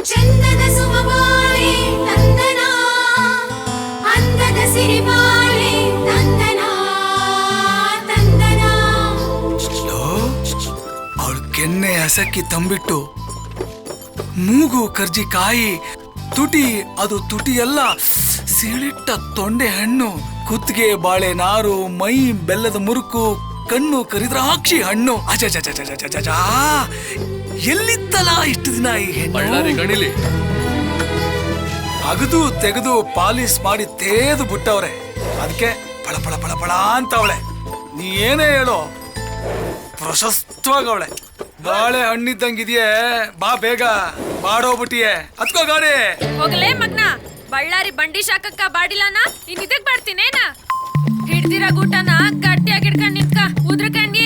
ಚಂದದ ಸುಮಬಾಳೆ ನಂದನ ಅಂದದ ಸಿರಿಬಾಳೆ ನಂದನ ತಂದನ. ಅವಳು ಕೆನ್ನೆ ಹಸಕ್ಕಿ ತಂಬಿಟ್ಟು ಮೂಗು ಕರ್ಜಿಕಾಯಿ ತುಟಿ, ಅದು ತುಟಿ ಎಲ್ಲ ಸೀಳಿಟ್ಟ ತೊಂಡೆ ಹಣ್ಣು, ಕುತ್ತಿಗೆ ಬಾಳೆ ನಾರು, ಮೈ ಬೆಲ್ಲದ ಮುರುಕು, ಕಣ್ಣು ಕರಿದ್ರಾಕ್ಷಿ ಹಣ್ಣು. ಅಜ ಎಲ್ಲಿತ್ತಲ್ಲ ಇಷ್ಟು ದಿನ ಈ ಹೆಣ್ಣು. ಅಗದು ತೆಗೆದು ಪಾಲಿಸ್ ಮಾಡಿ ತೇದು ಬಿಟ್ಟವ್ರೆ. ಅದಕ್ಕೆ ಪಳ ಪಳ ಪಳ ಪಳ ಅಂತವಳೆ. ನೀ ಏನೇ ಹೇಳೋ ಪ್ರಶಸ್ತವಾಗವಳೆ. ಬಾಳೆ ಹಣ್ಣಿದ್ದಂಗಿದೆಯೇ, ಬಾ ಬೇಗ ಬಾಡೋಗ್ಬಿಟ್ಟಿಯೇ. ಹತ್ಕೋ ಗಾಡಿ. ಹೋಗ್ಲೇ ಮಗ್ನ, ಬಳ್ಳಾರಿ ಬಂಡಿ ಶಾಖಕ್ಕ ಬಾಡಿಲಾನ ಇನ್ ಇದಕ್ ಬರ್ತೀನೇನ? ಹಿಡ್ದಿರ ಗೂಟನ ಗಟ್ಟಿಯಾಗಿ ಹಿಡ್ಕೊಂಡ್ ನಿಂತ್ಕ ಉದ್ರಕಂಡಿ.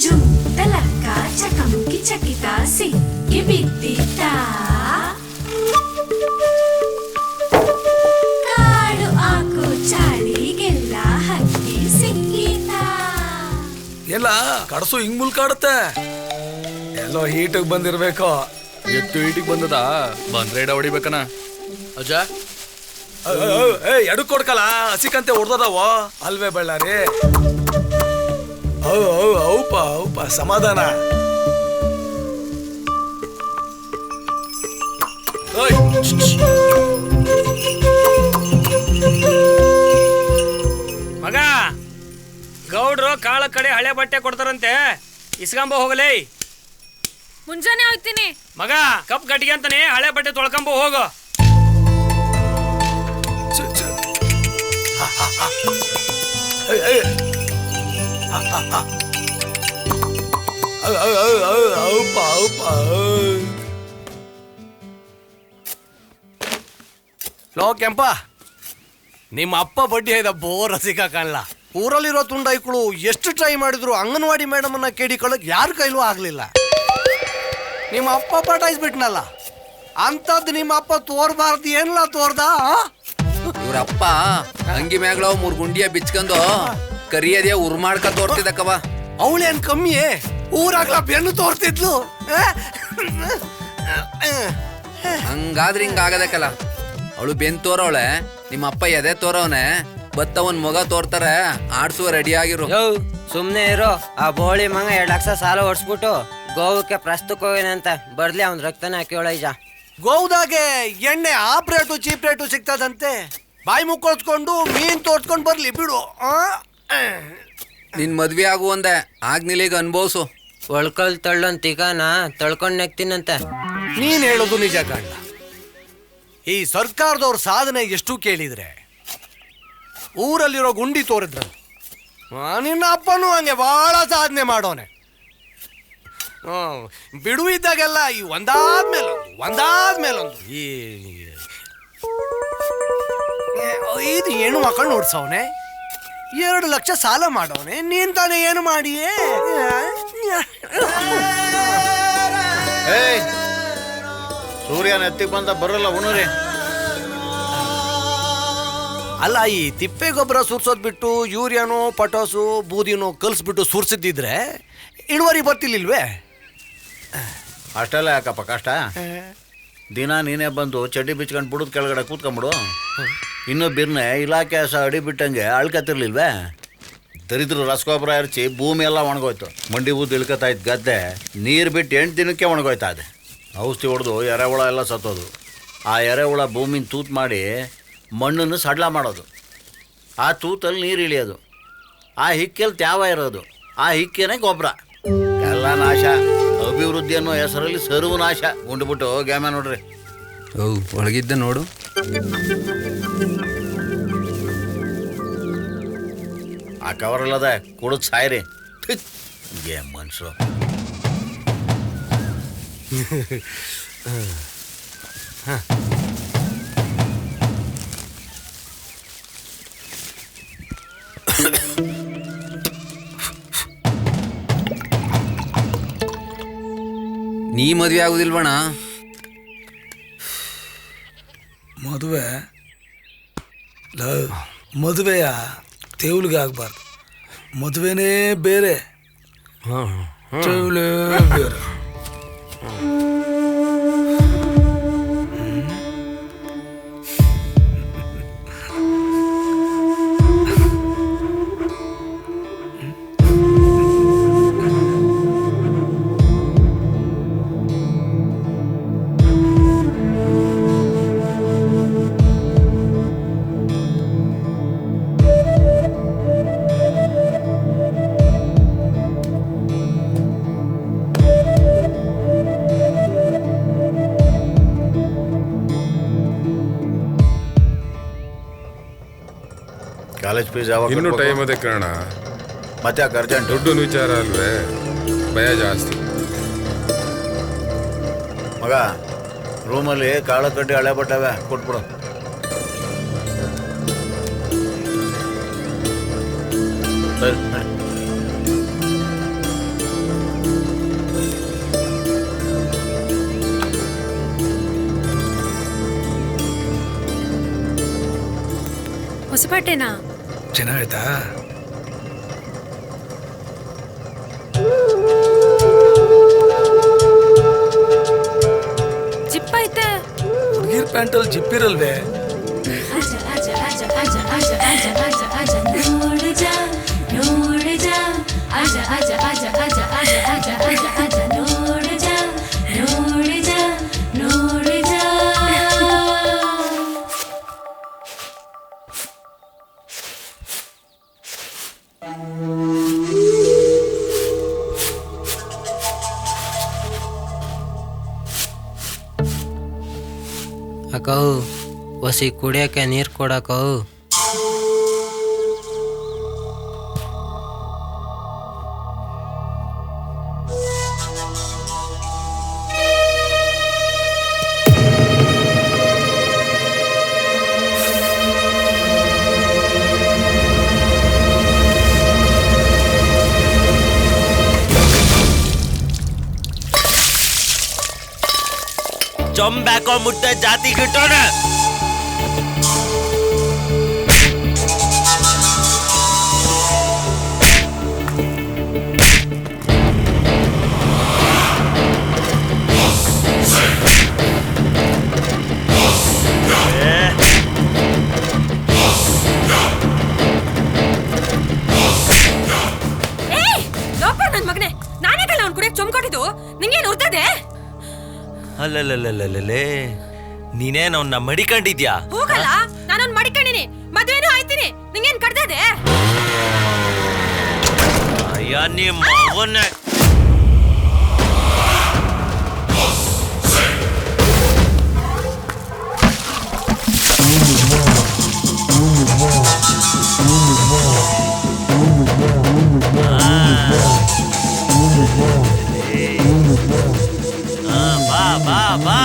ಜುಮ್ ತಲಕ್ಕ ಚಕಮಕಿ ಚಕಿತ ಸಿಕ್ಕಿ ಬಿದ್ದಿದ್ದ. ಕಾಡು ಆಕು ಚಾಡಿಗೆಲ್ಲ ಹಕ್ಕಿ ಸಿಕ್ಕಿತ. ಎಲ್ಲ ಕಡಸು ಹಿಂಗ್ ಮುಲ್ಕಾಡುತ್ತೆ. ಎಲ್ಲೋ ಹೀಟಿಗೆ ಬಂದಿರ್ಬೇಕು. ಎತ್ತು ಹೀಟಿಗೆ ಬಂದದ ಬಂದ್ರೆ ಹೊಡಿಬೇಕನ. ಅಜ್ಜ ಎಡು ಕೊಡ್ಕಲ್ಲ, ಹಸಿಕಂತೆ ಹೊಡ್ದದಾವ ಅಲ್ವೇ ಬಳ್ಳಾರಿ. ಔಪ ಸಮಾಧಾನ. ಮಗ, ಗೌಡ್ರು ಕಾಳ ಕಡೆ ಹಳೆ ಬಟ್ಟೆ ಕೊಡ್ತಾರಂತೆ, ಇಸ್ಕೊಂಬ ಹೋಗಲೇ. ಮುಂಜಾನೆ ಹೋಗ್ತೀನಿ ಮಗ. ಕಪ್ ಗಟ್ಟಿಗೆ ಅಂತಾನೆ ಹಳೆ ಬಟ್ಟೆ ತೊಳ್ಕೊಂಬ ಹೋಗು. ಲೋ ಕೆಂಪ, ನಿಮ್ಮ ಅಪ್ಪ ಬಡ್ಡಿ ಐದ ಬೋರ್ ರಸಿಕ ಕಾಣಲ್ಲ. ಊರಲ್ಲಿರೋ ತುಂಡೈಗಳು ಎಷ್ಟು ಟ್ರೈ ಮಾಡಿದ್ರು ಅಂಗನವಾಡಿ ಮೇಡಮ್ ಅನ್ನ ಕೇಳಿಕೊಳ್ಳಕ್ ಯಾರ ಕೈಲೂ ಆಗ್ಲಿಲ್ಲ. ನಿಮ್ಮ ಅಪ್ಪ ಪಟಾಯಿಸ್ಬಿಟ್ನಲ್ಲ, ಅಂತದ್ ನಿಮ್ಮ ಅಪ್ಪ ತೋರ್ಬಾರ್ದು ಏನಿಲ್ಲ ತೋರ್ದ. ಇವ್ರಪ್ಪ ಅಂಗಿ ಮ್ಯಾಗಳ 3 ಗುಂಡಿಯ ಬಿಚ್ಕೊಂಡು ಕರಿಯದೇ ಉರ್ಮಾಡ್ಕ ತೋರ್ತಿದ್ದಕ್ಕವ. ಅವಳೇನ್ ಕಮ್ಮಿ, ಊರಾಗ್ಲ ಬೆನ್ನು ತೋರ್ತಿದ್ಲು. ಹಂಗಾದ್ರೆ ಹಿಂಗ ಆಗದಕ್ಕಲ್ಲ. ಅವಳು ಬೆನ್ ತೋರವಳೆ, ನಿಮ್ಮ ಅಪ್ಪ ಎದೆ ತೋರವನೆ, ಬತ್ತವನ್ ಮೊಗ ತೋರ್ತಾರೆ. ಆಡ್ಸುವ ರೆಡಿ ಆಗಿರು. ಸುಮ್ನೆ ಇರೋ. ಆ ಬೋಳಿ ಮಂಗ 2 ಲಕ್ಷ ಸಾಲ ಹೊಡ್ಸ್ಬಿಟ್ಟು ಗೋವಕ್ಕೆ ಪ್ರಸ್ತುಕ್ ಹೋಗೇನಂತ ಬರ್ಲಿ, ಅವ್ನ ರಕ್ತನ ಹಾಕಿ ಒಳೈಜ. ಗೋವ್ದಾಗೆ ಎಣ್ಣೆ ಆಪ್ ರೇಟು ಚೀಪ್ ರೇಟು ಸಿಗ್ತದಂತೆ. ಬಾಯಿ ಮುಕ್ಕೊಳ್ಸ್ಕೊಂಡು ಮೀನ್ ತೋರ್ಸ್ಕೊಂಡ್ ಬರ್ಲಿ ಬಿಡು. ನಿನ್ ಮದ್ವೆ ಆಗುವಂದೆ ಆಗ್ನಿಲೀಗ ಅನ್ಭವ್ಸು. ಒಳ್ಕಲ್ ತಳ್ಳೊಂದ್ ತಿಗಾನ ತಳ್ಕೊಂಡ್ ನೆಕ್ತೀನಂತೆ. ನೀನ್ ಹೇಳೋದು ನಿಜ ಕಾಣ್ಲ. ಈ ಸರ್ಕಾರದವ್ರ ಸಾಧನೆ ಎಷ್ಟು ಕೇಳಿದ್ರೆ ಊರಲ್ಲಿರೋ ಗುಂಡಿ ತೋರಿದ್ರ. ನಿನ್ನ ಅಪ್ಪನೂ ಹಂಗೆ ಬಹಳ ಸಾಧನೆ ಮಾಡೋನೆ. ಬಿಡು ಇದ್ದಾಗೆಲ್ಲ ಈ ಒಂದಾದ್ಮೇಲೊಂದು ಇದು ಹೆಣ್ಣು ಮಕ್ಕಳು ನೋಡ್ಸವನೆ. 2 ಲಕ್ಷ ಸಾಲ ಮಾಡವನೆ. ನೀನ್ ತಾನೇ ಏನು ಮಾಡಿಯೇ? ಸೂರ್ಯನ ಎತ್ತಿಗೆ ಬಂದ ಬರಲ್ಲ ಉಣರಿ. ಅಲ್ಲ, ಈ ತಿಪ್ಪೆ ಗೊಬ್ಬರ ಸುರ್ಸೋದ್ ಬಿಟ್ಟು ಯೂರಿಯಾನೋ ಪಟಾಸು ಬೂದಿನೋ ಕಲ್ಸ್ಬಿಟ್ಟು ಸುರ್ಸಿದ್ದಿದ್ರೆ ಇಳುವರಿ ಬರ್ತಿರ್ಲಿಲ್ವೇ? ಅಷ್ಟೆಲ್ಲ ಯಾಕಪ್ಪ ಕಷ್ಟ? ದಿನ ನೀನೇ ಬಂದು ಚಡ್ಡಿ ಬಿಚ್ಕೊಂಡು ಬುಡದ ಕೆಳಗಡೆ ಕೂತ್ಕೊಂಬಿಡು. ಇನ್ನೂ ಬಿರ್ನೆ ಇಲಾಖೆ ಅಡಿ ಬಿಟ್ಟಂಗೆ ಅಳ್ಕತಿರ್ಲಿಲ್ವೇ? ದರಿದ್ರು ರಸಗೊಬ್ಬರ ಎರಚಿ ಭೂಮಿ ಎಲ್ಲ ಒಣಗೋಯ್ತು. ಮಂಡಿ ಊದ್ದು ಇಳ್ಕೊತಾ ಇದ್ದ ಗದ್ದೆ ನೀರು ಬಿಟ್ಟು 8 ದಿನಕ್ಕೆ ಒಣಗೋಯ್ತಾ ಇದೆ. ಔಷಧಿ ಹೊಡೆದು ಎರೆಹುಳ ಎಲ್ಲ ಸತ್ತೋದು. ಆ ಎರೆಹುಳ ಭೂಮಿನ ತೂತು ಮಾಡಿ ಮಣ್ಣನ್ನು ಸಡ್ಲ ಮಾಡೋದು. ಆ ತೂತಲ್ಲಿ ನೀರು ಇಳಿಯೋದು. ಆ ಹಿಕ್ಕಲ್ಲಿ ತ್ಯಾವ ಇರೋದು. ಆ ಹಿಕ್ಕೇನೆ ಗೊಬ್ಬರ. ಎಲ್ಲ ನಾಶ. ಅಭಿವೃದ್ಧಿ ಅನ್ನೋ ಹೆಸರಲ್ಲಿ ಸರ್ವನಾಶ. ಉಂಡ್ಬಿಟ್ಟು ಗ್ಯಾಮ ನೋಡ್ರಿ. ಒಳಗಿದ್ದ ನೋಡು. ಆ ಕವರಲ್ಲದ ಕುಡಿದು ಸಾಯ್ರಿ. ಏನ್ ಮನುಷ್ಯರು. ನೀ ಮದ್ವೆ ಆಗುದಿಲ್ವಣ? ಮದುವೆ ಮದುವೆಯ ತೇವಲಿಗೆ ಆಗ್ಬಾರ್ದು. ಮದುವೆನೇ ಬೇರೆ, ತೇವಲೇ ಬೇರೆ. ಕಾಲೇಜ್ ಫೀಸ್ ಯಾವಾಗ ಇನ್ನು ಟೈಮ್ ಅದೇ ಕಣ. ಮತ್ತೆ ಯಾಕೆ ಅರ್ಜೆಂಟ್? ದುಡ್ಡು ವಿಚಾರ ಅಲ್ವೇ, ಭಯ ಜಾಸ್ತಿ. ಮಗ ರೂಮಲ್ಲಿ ಕಾಳು ಕಡ್ಡಿ ಹಳೆ ಬಟ್ಟವೆ ಕೊಟ್ಬಿಡು. ಸರಿ ನಡಿ. ಹೊಸಪೇಟೆನಾ? ಚೆನ್ನಾಗಾಯ್ತಾ? ಜಿಪ್ ಐತೆ. ಹುಡುಗಿರ್ ಪ್ಯಾಂಟಲ್ಲಿ ಜಿಪ್ಪಿರಲ್ವೇ? ಅಜ ಅಜ ಅಜ ಅಜ ಅಜ ಅಜ ಅಜ ಅಜ ನೋಡು ಜಾ ನೋಡು ಜಾ ಅಜ ಅಜ ಅಜ ಅಜ ಅಜ ಅಜ ಅಜ ಅಜ ನೋಡು ಜಾ ನೋಡು ಜಾ ನೋಡು ಜಾ. ಅಕ್ಕವು ಒಸಿ ಕುಡಿಯೋಕೆ ನೀರು ಕೊಡಕ್ಕವು. ಚೊಂಬ್ಯಾಕೋ ಮುಟ್ಟ ಜಾತಿ ಗಿಟ್ಟೋಣ. ನನ್ ಮಗನೇ, ನಾನೇ ಕಲ್ಲ ಅವ್ನು ಕುಡಿಯಕ್ ಚೊಂಬ್ಕೊಟ್ಟಿದ್ದು. ನಿಂಗೇನು ಉರ್ತದೆ? ಅಲ್ಲೇ ನೀನೇನು ಅವನ್ನ ಮಡಿಕೊಂಡಿದ್ಯಾ? ಹೋಗಲ್ಲ, ನಾನೊಂದು ಮಡಿಕೊಂಡಿನಿ, ಮದ್ವೆನೂ ಆಯ್ತೀನಿ. ನಿಂಗೇನ್ ಕಡ್ದದೆ? ಅಯ್ಯ ನಿಮ್ಮ ಮಗನ್ನ. ಬಾ ಬಾ ಬಾ.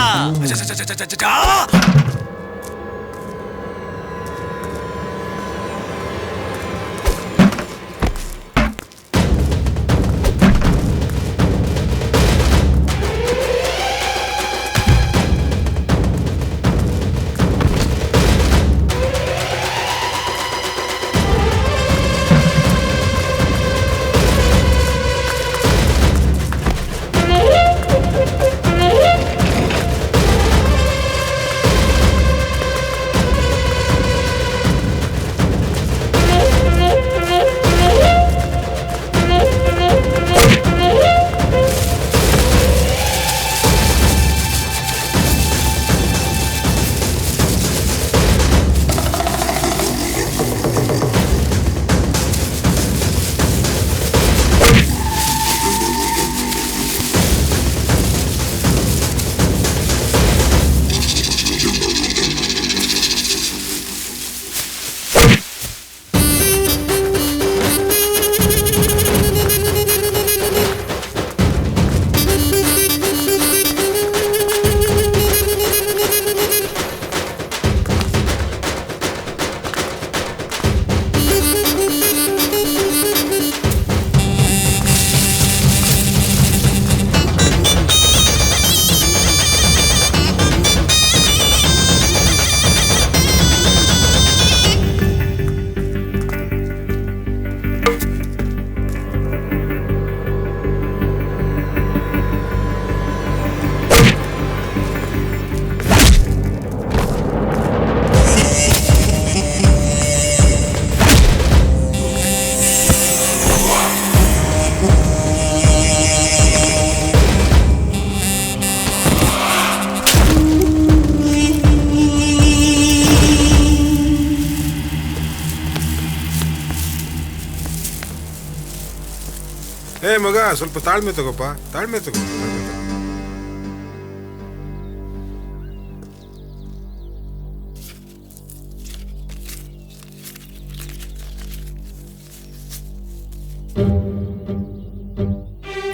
ಏ ಮಗ ಸ್ವಲ್ಪ ತಾಳ್ಮೆ ತಗೋಪ್ಪ, ತಾಳ್ಮೆ ತಗೋ.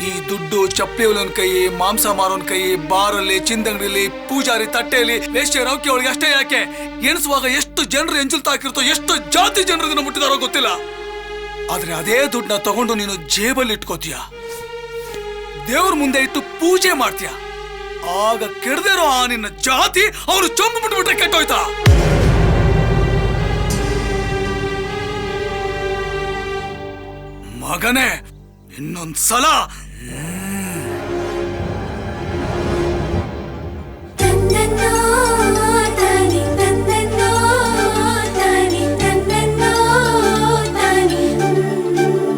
ಈ ದುಡ್ಡು ಚಪ್ಪಲಿ ಒಂದ್ ಕೈ, ಮಾಂಸ ಮಾರೋನ್ ಕೈ, ಬಾರಲ್ಲಿ, ಚಿಂದಂಗಡಿಲಿ, ಪೂಜಾರಿ ತಟ್ಟೆಯಲ್ಲಿ, ವೇಶ್ಯ ರೌಕೆ ಒಳಗೆ ಅಷ್ಟೇ ಯಾಕೆ, ಎಣಿಸುವಾಗ ಎಷ್ಟು ಜನರು ಎಂಜಲ್ ತಾಕಿರ್ತೋ, ಎಷ್ಟು ಜಾತಿ ಜನರು ಇದನ್ನ ಮುಟ್ಟಿದಾರೋ ಗೊತ್ತಿಲ್ಲ. ಆದ್ರೆ ಅದೇ ದುಡ್ಡನ್ನ ತಗೊಂಡು ನೀನು ಜೇಬಲ್ಲಿ ಇಟ್ಕೋತೀಯ, ದೇವ್ರ ಮುಂದೆ ಇಟ್ಟು ಪೂಜೆ ಮಾಡ್ತೀಯ. ಆಗ ಕೆಡದಿರೋ ಆ ನಿನ್ನ ಜಾತಿ ಅವರು ಚೊಂಬು ಬಿಟ್ಬಿಟ್ರೆ ಕೆಟ್ಟೋಯ್ತಾ? ಮಗನೇ, ಇನ್ನೊಂದ್ಸಲ